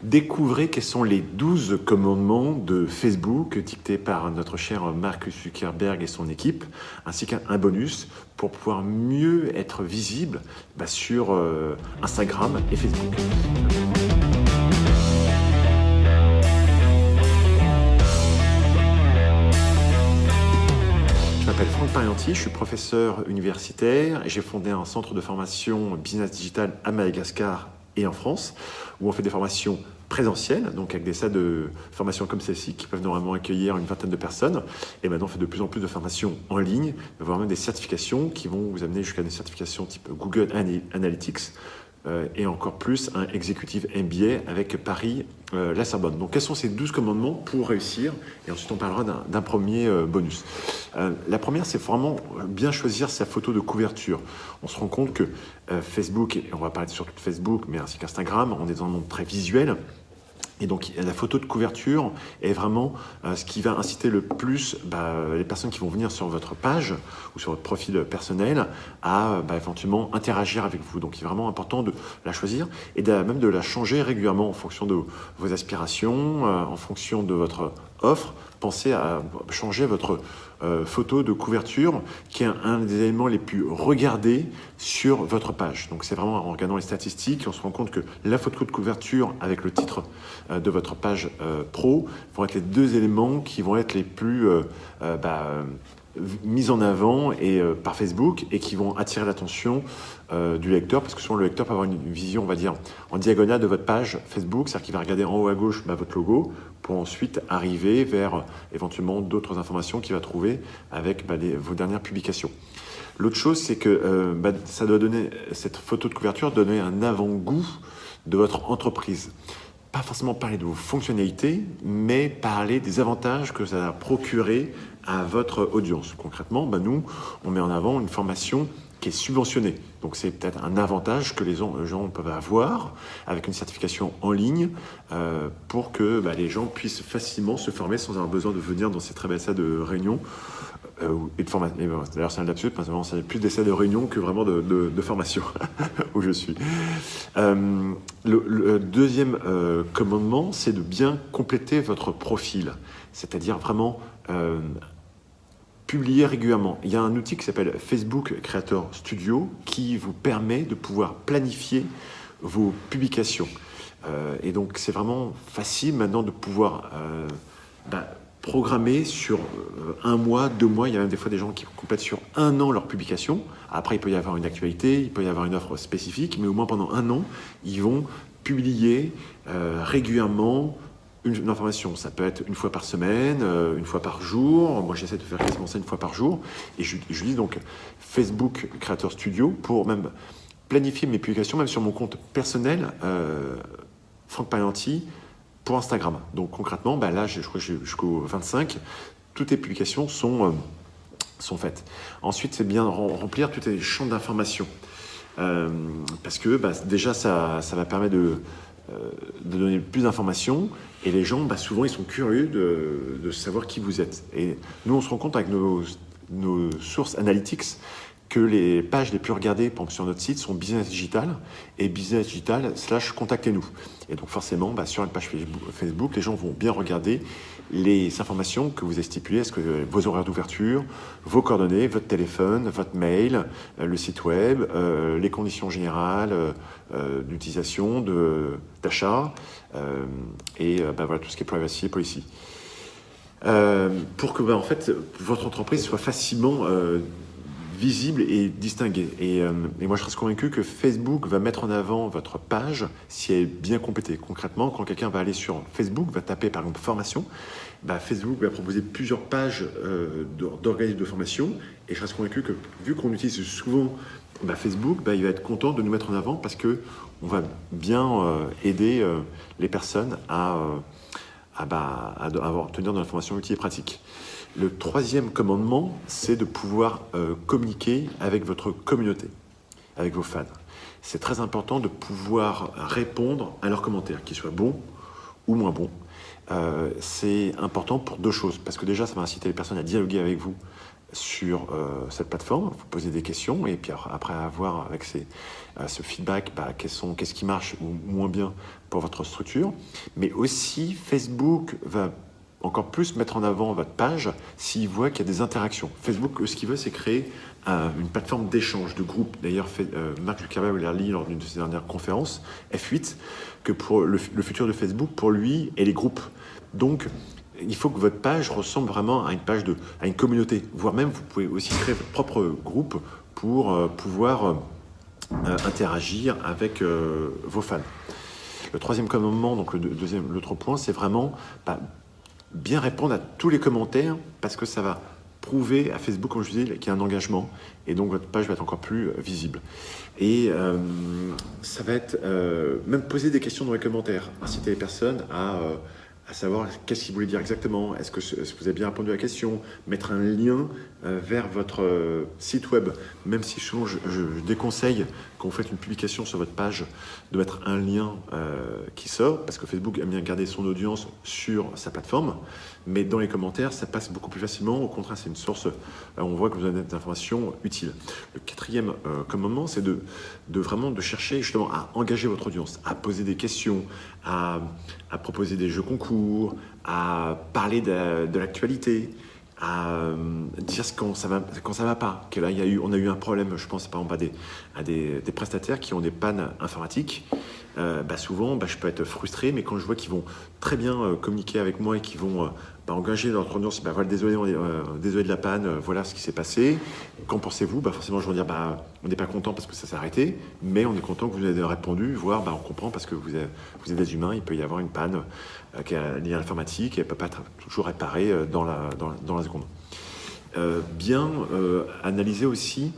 Découvrez quels sont les 12 commandements de Facebook dictés par notre cher Mark Zuckerberg et son équipe, ainsi qu'un bonus pour pouvoir mieux être visible sur Instagram et Facebook. Je m'appelle Franck Parianti, je suis professeur universitaire et j'ai fondé un centre de formation business digital à Madagascar et en France, où on fait des formations présentielles, donc avec des salles de formation comme celle-ci qui peuvent normalement accueillir une vingtaine de personnes. Et maintenant, on fait de plus en plus de formations en ligne, voire même des certifications qui vont vous amener jusqu'à des certifications type Google Analytics et encore plus un Executive MBA avec Paris la Sorbonne. Donc, quels sont ces 12 commandements pour réussir? Et ensuite, on parlera d'un premier bonus. La première, c'est vraiment bien choisir sa photo de couverture. On se rend compte que Facebook, et on va parler surtout de Facebook, mais ainsi qu'Instagram, on est dans un monde très visuel. Et donc, la photo de couverture est vraiment ce qui va inciter le plus les personnes qui vont venir sur votre page ou sur votre profil personnel à éventuellement interagir avec vous. Donc, il est vraiment important de la choisir et même de la changer régulièrement en fonction de vos aspirations, en fonction de votre offre. Pensez à changer votre photo de couverture qui est un des éléments les plus regardés sur votre page. Donc c'est vraiment en regardant les statistiques, on se rend compte que la photo de couverture avec le titre de votre page pro vont être les deux éléments qui vont être les plus mis en avant par Facebook et qui vont attirer l'attention du lecteur, parce que souvent le lecteur peut avoir une vision, on va dire, en diagonale de votre page Facebook, c'est-à-dire qu'il va regarder en haut à gauche votre logo pour ensuite arriver vers éventuellement d'autres informations qu'il va trouver avec vos dernières publications. L'autre chose, c'est que ça doit donner, cette photo de couverture doit donner un avant-goût de votre entreprise. Pas forcément parler de vos fonctionnalités, mais parler des avantages que ça va procurer à votre audience. Concrètement, nous, on met en avant une formation qui est subventionnée. Donc, c'est peut-être un avantage que les gens peuvent avoir avec une certification en ligne pour que les gens puissent facilement se former sans avoir besoin de venir dans ces très belles salles de réunion et de formation. D'ailleurs, c'est un lapsus, c'est plus des salles de réunion que vraiment de formation où je suis. Le deuxième commandement, c'est de bien compléter votre profil, c'est-à-dire vraiment publier régulièrement. Il y a un outil qui s'appelle Facebook Creator Studio qui vous permet de pouvoir planifier vos publications. Et donc, c'est vraiment facile maintenant de pouvoir programmer sur 1 mois, 2 mois. Il y a même des fois des gens qui complètent sur 1 an leur publication. Après, il peut y avoir une actualité, il peut y avoir une offre spécifique, mais au moins pendant 1 an, ils vont publier régulièrement une information. Ça peut être 1 fois par semaine, 1 fois par jour. Moi, j'essaie de faire quasiment ça 1 fois par jour. Et j'utilise donc Facebook Creator Studio pour même planifier mes publications, même sur mon compte personnel, Franck Parianti, pour Instagram. Donc concrètement, là, je crois que jusqu'au 25, toutes les publications sont faites. Ensuite, c'est bien remplir tous les champs d'information. Parce que déjà, ça va permettre de donner plus d'informations et les gens, souvent, ils sont curieux de savoir qui vous êtes. Et nous, on se rend compte avec nos sources analytics que les pages les plus regardées, par exemple, sur notre site sont Business Digital et Business Digital / Contactez-nous. Et donc forcément, sur une page Facebook, les gens vont bien regarder les informations que vous avez stipulées, est-ce que vos horaires d'ouverture, vos coordonnées, votre téléphone, votre mail, le site web, les conditions générales d'utilisation, d'achat, et voilà, tout ce qui est privacy et policy. Pour que en fait, votre entreprise soit facilement visible et distinguée. Et moi, je reste convaincu que Facebook va mettre en avant votre page si elle est bien complétée. Concrètement, quand quelqu'un va aller sur Facebook, va taper par exemple formation, Facebook va proposer plusieurs pages d'organismes de formation. Et je reste convaincu que vu qu'on utilise souvent Facebook, il va être content de nous mettre en avant parce que on va bien aider les personnes à obtenir de l'information utile et pratique. Le troisième commandement, c'est de pouvoir communiquer avec votre communauté, avec vos fans. C'est très important de pouvoir répondre à leurs commentaires, qu'ils soient bons ou moins bons. C'est important pour 2 choses, parce que déjà, ça va inciter les personnes à dialoguer avec vous sur cette plateforme, vous posez des questions et puis après avoir avec ce feedback, qu'est-ce qui marche ou moins bien pour votre structure. Mais aussi, Facebook va encore plus mettre en avant votre page s'il voit qu'il y a des interactions. Facebook, ce qu'il veut, c'est créer une plateforme d'échange, de groupe. D'ailleurs, Mark Zuckerberg l'a dit lors d'une de ses dernières conférences, F8, que pour le futur de Facebook, pour lui, est les groupes. Donc, il faut que votre page ressemble vraiment à une communauté, voire même vous pouvez aussi créer votre propre groupe pour pouvoir interagir avec vos fans. Le troisième commandement, donc l'autre point, c'est vraiment bien répondre à tous les commentaires parce que ça va prouver à Facebook, comme je disais, qu'il y a un engagement et donc votre page va être encore plus visible. Et ça va être même poser des questions dans les commentaires, inciter les personnes à savoir qu'est-ce qu'il voulait dire exactement, est-ce que vous avez bien répondu à la question, mettre un lien vers votre site web, même si souvent je déconseille quand vous faites une publication sur votre page de mettre un lien qui sort, parce que Facebook aime bien garder son audience sur sa plateforme, mais dans les commentaires, ça passe beaucoup plus facilement, au contraire, c'est une source, on voit que vous avez des informations utiles. Le quatrième commandement, c'est de vraiment de chercher justement à engager votre audience, à poser des questions, à proposer des jeux concours, à parler de l'actualité, à dire quand ça va pas, que là on a eu un problème, je pense par exemple à des prestataires qui ont des pannes informatiques. Souvent je peux être frustré, mais quand je vois qu'ils vont très bien communiquer avec moi et qu'ils vont engager leur audience, voilà, désolé de la panne, voilà ce qui s'est passé, qu'en pensez-vous? Forcément je vais dire on n'est pas content parce que ça s'est arrêté, mais on est content que vous ayez répondu, voire on comprend parce que vous êtes des humains, il peut y avoir une panne qui est liée à l'informatique et elle ne peut pas être toujours réparée dans la seconde. Bien analyser aussi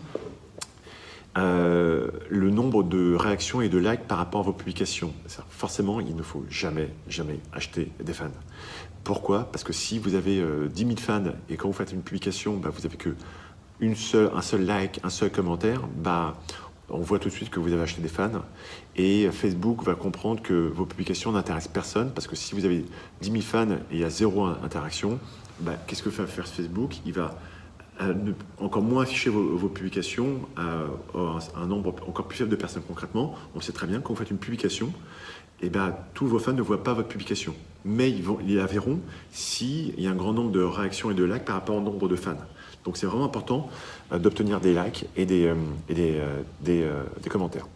le nombre de réactions et de likes par rapport à vos publications. Forcément, il ne faut jamais acheter des fans. Pourquoi? Parce que si vous avez 10 000 fans et quand vous faites une publication, vous n'avez que un seul like, un seul commentaire, on voit tout de suite que vous avez acheté des fans et Facebook va comprendre que vos publications n'intéressent personne parce que si vous avez 10 000 fans et il y a 0 interaction, qu'est-ce que va faire Facebook? Il va encore moins afficher vos publications à un nombre encore plus faible de personnes. Concrètement, on sait très bien quand vous faites une publication, tous vos fans ne voient pas votre publication, mais ils la verront s'il y a un grand nombre de réactions et de likes par rapport au nombre de fans. Donc c'est vraiment important d'obtenir des likes et des commentaires.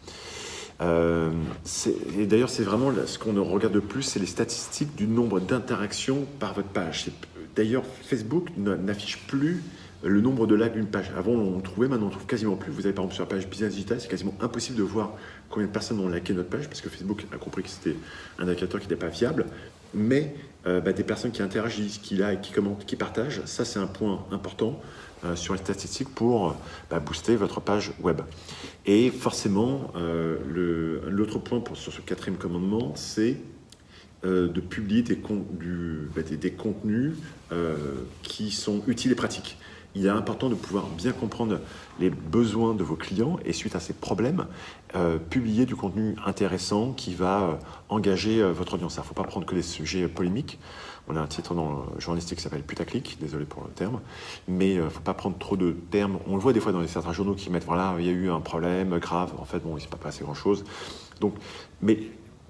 Et d'ailleurs, c'est vraiment ce qu'on regarde le plus, c'est les statistiques du nombre d'interactions par votre page. D'ailleurs, Facebook n'affiche plus le nombre de likes d'une page. Avant, on trouvait, maintenant on trouve quasiment plus. Vous avez par exemple sur la page Business Digital, c'est quasiment impossible de voir combien de personnes ont liké notre page parce que Facebook a compris que c'était un indicateur qui n'était pas fiable. Mais des personnes qui interagissent, qui likent, qui commentent, qui partagent, ça c'est un point important sur les statistiques pour booster votre page web. Et forcément, l'autre point sur ce quatrième commandement, c'est de publier des contenus qui sont utiles et pratiques. Il est important de pouvoir bien comprendre les besoins de vos clients et suite à ces problèmes, publier du contenu intéressant qui va engager votre audience. Il ne faut pas prendre que des sujets polémiques. On a un titre dans le journalistique qui s'appelle putaclic, désolé pour le terme, mais il ne faut pas prendre trop de termes. On le voit des fois dans certains journaux qui mettent voilà, il y a eu un problème grave, en fait, il ne s'est pas passé grand-chose. Donc, mais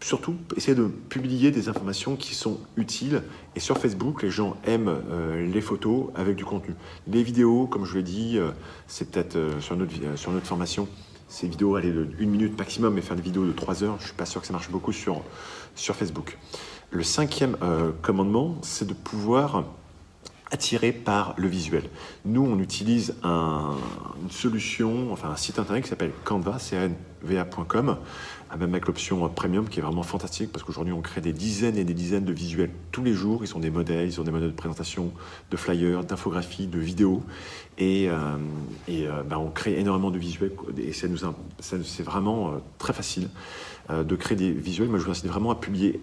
surtout, essayez de publier des informations qui sont utiles. Et sur Facebook, les gens aiment les photos avec du contenu. Les vidéos, comme je l'ai dit, c'est peut-être sur notre formation, ces vidéos allaient de 1 minute maximum, mais faire des vidéos de 3 heures, je ne suis pas sûr que ça marche beaucoup sur Facebook. Le cinquième commandement, c'est de pouvoir attirer par le visuel. Nous, on utilise une solution, un site internet qui s'appelle Canva, canva.com, même avec l'option premium qui est vraiment fantastique parce qu'aujourd'hui, on crée des dizaines et des dizaines de visuels tous les jours. Ils ont des modèles de présentation, de flyers, d'infographies, de vidéos. Et on crée énormément de visuels et c'est vraiment très facile de créer des visuels. Moi, je vous incite vraiment à publier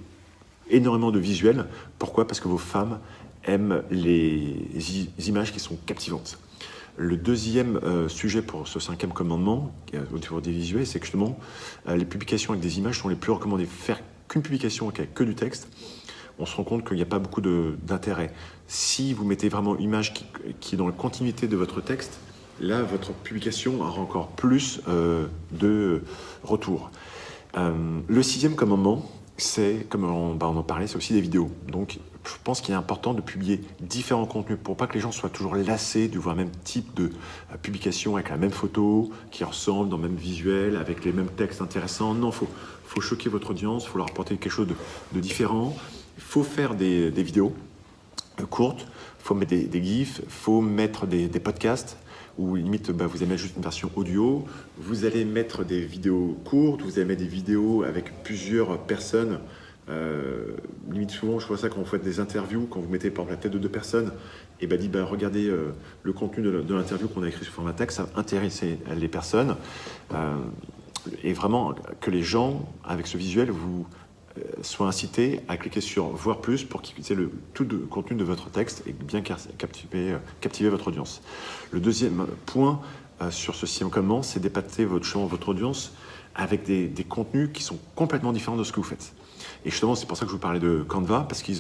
énormément de visuels. Pourquoi? Parce que vos femmes aiment les images qui sont captivantes. Le deuxième sujet pour ce cinquième commandement, au niveau des visuels, c'est que justement, les publications avec des images sont les plus recommandées. Faire qu'une publication avec que du texte, on se rend compte qu'il n'y a pas beaucoup d'intérêt. Si vous mettez vraiment une image qui est dans la continuité de votre texte, là, votre publication aura encore plus de retours. Le 6e commandement, c'est, comme on en parlait, c'est aussi des vidéos. Donc, je pense qu'il est important de publier différents contenus pour pas que les gens soient toujours lassés de voir le même type de publication avec la même photo, qui ressemble dans le même visuel, avec les mêmes textes intéressants. Non, faut choquer votre audience, faut leur apporter quelque chose de différent. Il faut faire des vidéos courtes, il faut mettre des gifs, il faut mettre des podcasts, où limite vous allez mettre juste une version audio, vous allez mettre des vidéos courtes, vous allez mettre des vidéos avec plusieurs personnes. Limite souvent je vois ça quand vous faites des interviews, quand vous mettez par exemple la tête de 2 personnes et regardez le contenu de l'interview qu'on a écrit sous format texte, ça va intéresser les personnes et vraiment que les gens avec ce visuel vous soient incités à cliquer sur voir plus pour qu'ils aient tout le contenu de votre texte et bien captiver votre audience. Le 2e point sur ce 6e commandement, c'est d'épater votre audience avec des contenus qui sont complètement différents de ce que vous faites. Et justement, c'est pour ça que je vous parlais de Canva, parce qu'il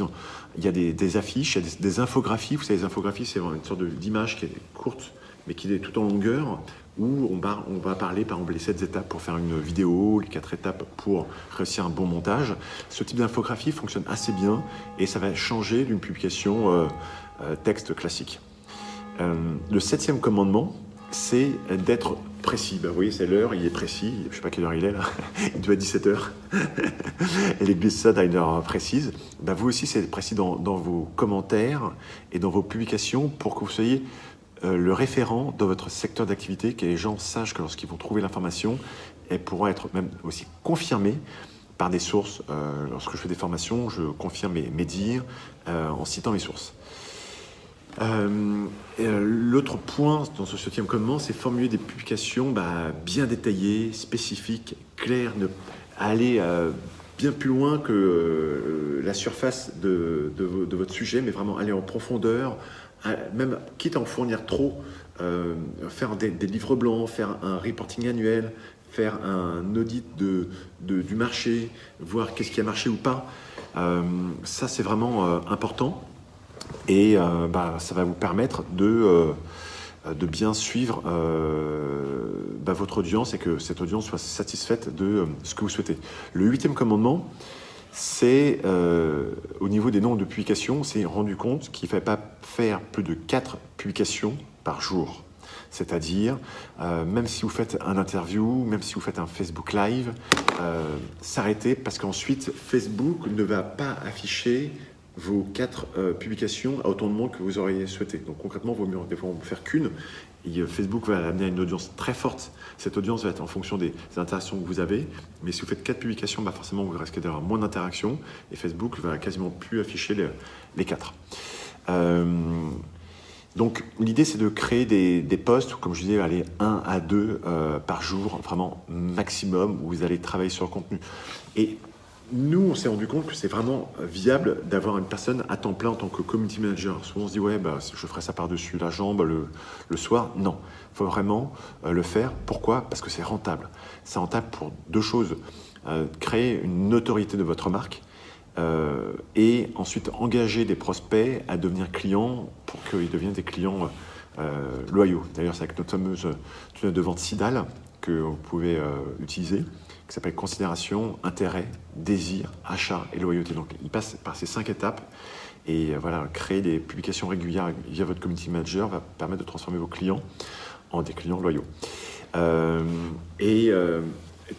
y a des affiches, il y a des infographies. Vous savez, les infographies, c'est une sorte d'image qui est courte, mais qui est tout en longueur, où on va parler, par exemple, les 7 étapes pour faire une vidéo, les 4 étapes pour réussir un bon montage. Ce type d'infographie fonctionne assez bien, et ça va changer d'une publication texte classique. Le 7e commandement, c'est d'être précis. Vous voyez, c'est l'heure, il est précis. Je ne sais pas quelle heure il est là. Il doit être 17h. Et les glissades à une heure précise. Vous aussi, c'est précis dans vos commentaires et dans vos publications pour que vous soyez le référent dans votre secteur d'activité, que les gens sachent que lorsqu'ils vont trouver l'information, elle pourra être même aussi confirmée par des sources. Lorsque je fais des formations, je confirme mes dires en citant mes sources. L'autre point dans ce 7e commandement, c'est formuler des publications bien détaillées, spécifiques, claires, aller bien plus loin que la surface de votre sujet, mais vraiment aller en profondeur, même quitte à en fournir trop, faire des livres blancs, faire un reporting annuel, faire un audit du marché, voir qu'est-ce qui a marché ou pas. Ça, c'est vraiment important. Et ça va vous permettre de bien suivre votre audience et que cette audience soit satisfaite de ce que vous souhaitez. Le 8e commandement, c'est au niveau des nombres de publications, on s'est rendu compte qu'il ne fallait pas faire plus de 4 publications par jour. C'est-à-dire, même si vous faites un interview, même si vous faites un Facebook Live, s'arrêter parce qu'ensuite, Facebook ne va pas afficher vos 4 publications à autant de monde que vous auriez souhaité. Donc concrètement, il vaut mieux des fois en faire qu'une. Et Facebook va amener à une audience très forte. Cette audience va être en fonction des interactions que vous avez. Mais si vous faites 4 publications, forcément, vous risquez d'avoir moins d'interactions. Et Facebook va quasiment plus afficher les 4. Donc l'idée, c'est de créer des posts, comme je disais, 1 à 2 par jour, vraiment maximum, où vous allez travailler sur le contenu. Et nous, on s'est rendu compte que c'est vraiment viable d'avoir une personne à temps plein en tant que community manager. Souvent, on se dit, ouais, je ferai ça par-dessus la jambe le soir. Non, il faut vraiment le faire. Pourquoi ? Parce que c'est rentable. C'est rentable pour 2 choses. Créer une notoriété de votre marque et ensuite engager des prospects à devenir clients pour qu'ils deviennent des clients loyaux. D'ailleurs, c'est avec notre fameuse tunnel de vente SIDAL que vous pouvez utiliser, qui s'appelle considération, intérêt, désir, achat et loyauté. Donc, il passe par ces 5 étapes et créer des publications régulières via votre community manager va permettre de transformer vos clients en des clients loyaux.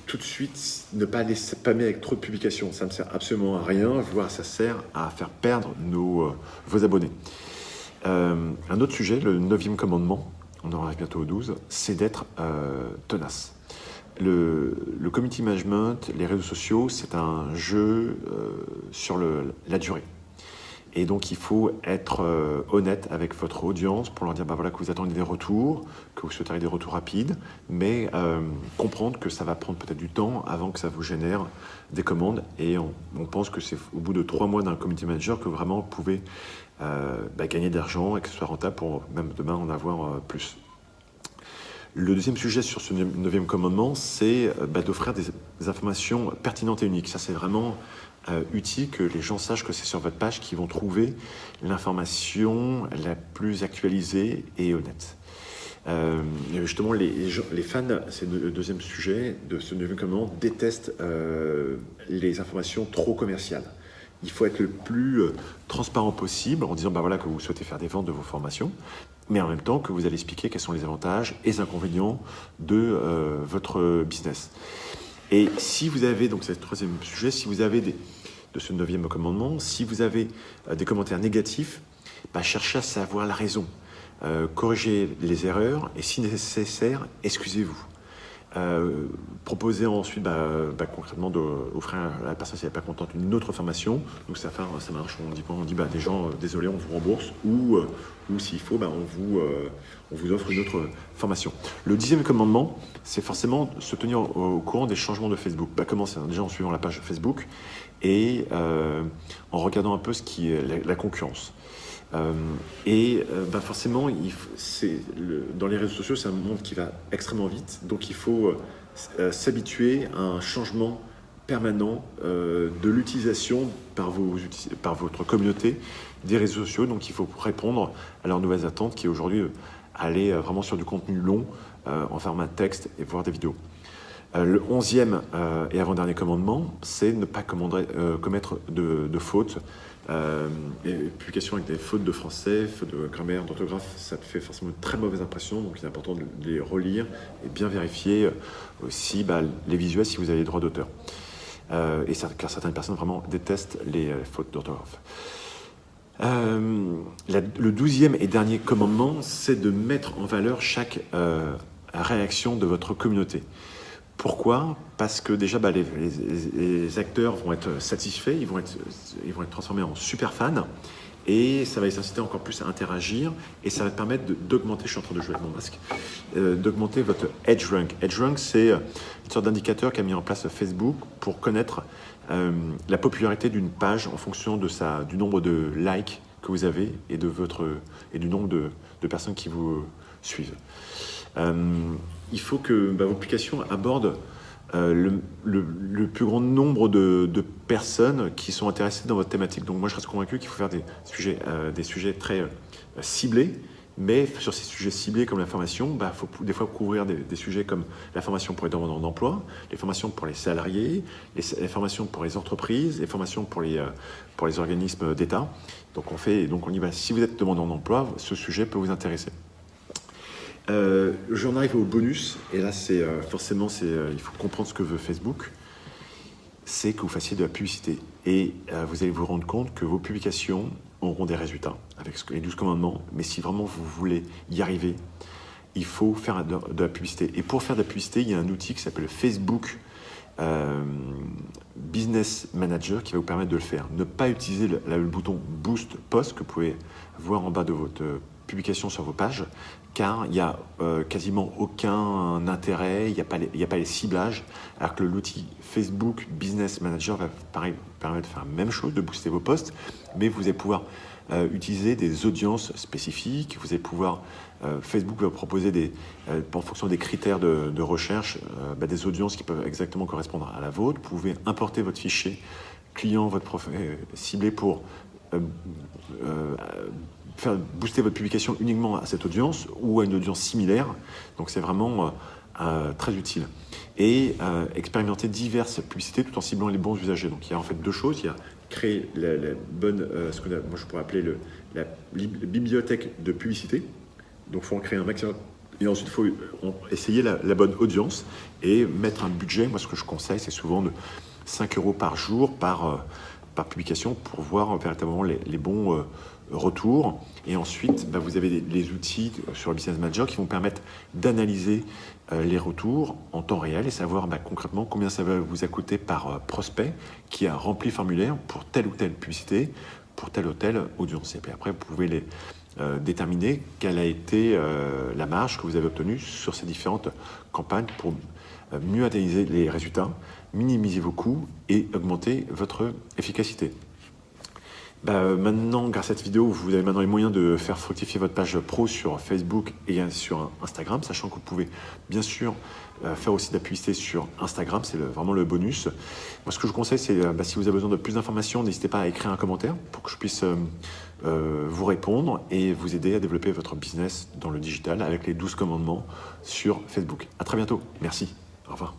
Tout de suite, ne pas les spammer avec trop de publications. Ça ne sert absolument à rien, voire ça sert à faire perdre vos abonnés. Un autre sujet, le 9e commandement, on en arrive bientôt au 12, c'est d'être tenace. Le community management, les réseaux sociaux, c'est un jeu sur la durée. Et donc, il faut être honnête avec votre audience pour leur dire que vous attendez des retours, que vous souhaiteriez des retours rapides, mais comprendre que ça va prendre peut-être du temps avant que ça vous génère des commandes. Et on pense que c'est au bout de 3 mois d'un community manager que vraiment vous pouvez gagner de l'argent et que ce soit rentable pour même demain en avoir plus. Le deuxième sujet sur ce 9e commandement, c'est d'offrir des informations pertinentes et uniques. Ça, c'est vraiment utile que les gens sachent que c'est sur votre page qu'ils vont trouver l'information la plus actualisée et honnête. Justement, les fans, c'est le deuxième sujet de ce 9e commandement, détestent les informations trop commerciales. Il faut être le plus transparent possible en disant voilà, que vous souhaitez faire des ventes de vos formations, mais en même temps que vous allez expliquer quels sont les avantages et les inconvénients de votre business. Et si vous avez, donc c'est le troisième sujet, si vous avez de ce 9e commandement, si vous avez des commentaires négatifs, cherchez à savoir la raison. Corrigez les erreurs et si nécessaire, excusez-vous. Proposez ensuite concrètement d'offrir à la personne si elle n'est pas contente une autre formation. Donc ça marche, on dit des gens désolé, on vous rembourse ou s'il faut on vous offre une autre formation. Le 10e commandement, c'est forcément se tenir au courant des changements de Facebook. Comment c'est déjà en suivant la page Facebook et en regardant un peu ce qui est la concurrence. Forcément, dans les réseaux sociaux, c'est un monde qui va extrêmement vite, donc il faut s'habituer à un changement permanent de l'utilisation par votre communauté des réseaux sociaux. Donc il faut répondre à leurs nouvelles attentes qui aujourd'hui aller vraiment sur du contenu long en format texte et voir des vidéos. Le 11e et avant-dernier commandement, c'est ne pas commettre de fautes. Et publication avec des fautes de français, fautes de grammaire, d'orthographe, ça fait forcément une très mauvaise impression, donc il est important de les relire et bien vérifier aussi les visuels si vous avez les droits d'auteur. Car certaines personnes vraiment détestent les fautes d'orthographe. Le 12e et dernier commandement, c'est de mettre en valeur chaque réaction de votre communauté. Pourquoi ? Parce que déjà, les acteurs vont être satisfaits, ils vont être transformés en super fans, et ça va les inciter encore plus à interagir, et ça va permettre d'augmenter, je suis en train de jouer avec mon masque, d'augmenter votre EdgeRank. EdgeRank, c'est une sorte d'indicateur qu'a mis en place Facebook pour connaître la popularité d'une page en fonction du nombre de likes que vous avez et du nombre de personnes qui vous suivent. Il faut que vos publications abordent le plus grand nombre de personnes qui sont intéressées dans votre thématique. Donc moi, je reste convaincu qu'il faut faire des sujets très ciblés, mais sur ces sujets ciblés comme la formation, faut des fois couvrir des sujets comme la formation pour les demandeurs d'emploi, les formations pour les salariés, les formations pour les entreprises, les formations pour les organismes d'État. Donc on y va. Si vous êtes demandeur d'emploi, ce sujet peut vous intéresser. J'en arrive au bonus, et là il faut comprendre ce que veut Facebook, c'est que vous fassiez de la publicité, et vous allez vous rendre compte que vos publications auront des résultats avec les 12 commandements, mais si vraiment vous voulez y arriver, il faut faire de la publicité. Et pour faire de la publicité, il y a un outil qui s'appelle Facebook Business Manager qui va vous permettre de le faire. Ne pas utiliser le bouton Boost Post que vous pouvez voir en bas de votre publication sur vos pages, car il n'y a quasiment aucun intérêt, il n'y a pas les ciblages, alors que l'outil Facebook Business Manager va permettre de faire la même chose, de booster vos posts, mais vous allez pouvoir utiliser des audiences spécifiques, vous allez pouvoir, Facebook va proposer en fonction des critères de recherche, des audiences qui peuvent exactement correspondre à la vôtre. Vous pouvez importer votre fichier client, votre profil ciblé pour faire booster votre publication uniquement à cette audience ou à une audience similaire. Donc c'est vraiment très utile. Et expérimenter diverses publicités tout en ciblant les bons usagers. Donc il y a en fait deux choses. Il y a créer la bonne, moi je pourrais appeler la bibliothèque de publicité. Donc il faut en créer un maximum. Et ensuite, il faut essayer la bonne audience et mettre un budget. Moi, ce que je conseille, c'est souvent de 5 € par jour, par publication, pour voir véritablement les bons retours. Et ensuite, vous avez les outils sur le Business Manager qui vont permettre d'analyser les retours en temps réel et savoir concrètement combien ça va vous a coûté par prospect qui a rempli le formulaire pour telle ou telle publicité, pour telle ou telle audience. Et puis après, vous pouvez déterminer quelle a été la marge que vous avez obtenue sur ces différentes campagnes pour mieux analyser les résultats, minimiser vos coûts et augmenter votre efficacité. Maintenant, grâce à cette vidéo, vous avez maintenant les moyens de faire fructifier votre page pro sur Facebook et sur Instagram, sachant que vous pouvez bien sûr faire aussi de la publicité sur Instagram, c'est vraiment le bonus. Moi, ce que je vous conseille, c'est si vous avez besoin de plus d'informations, n'hésitez pas à écrire un commentaire pour que je puisse vous répondre et vous aider à développer votre business dans le digital avec les 12 commandements sur Facebook. À très bientôt. Merci. Au revoir.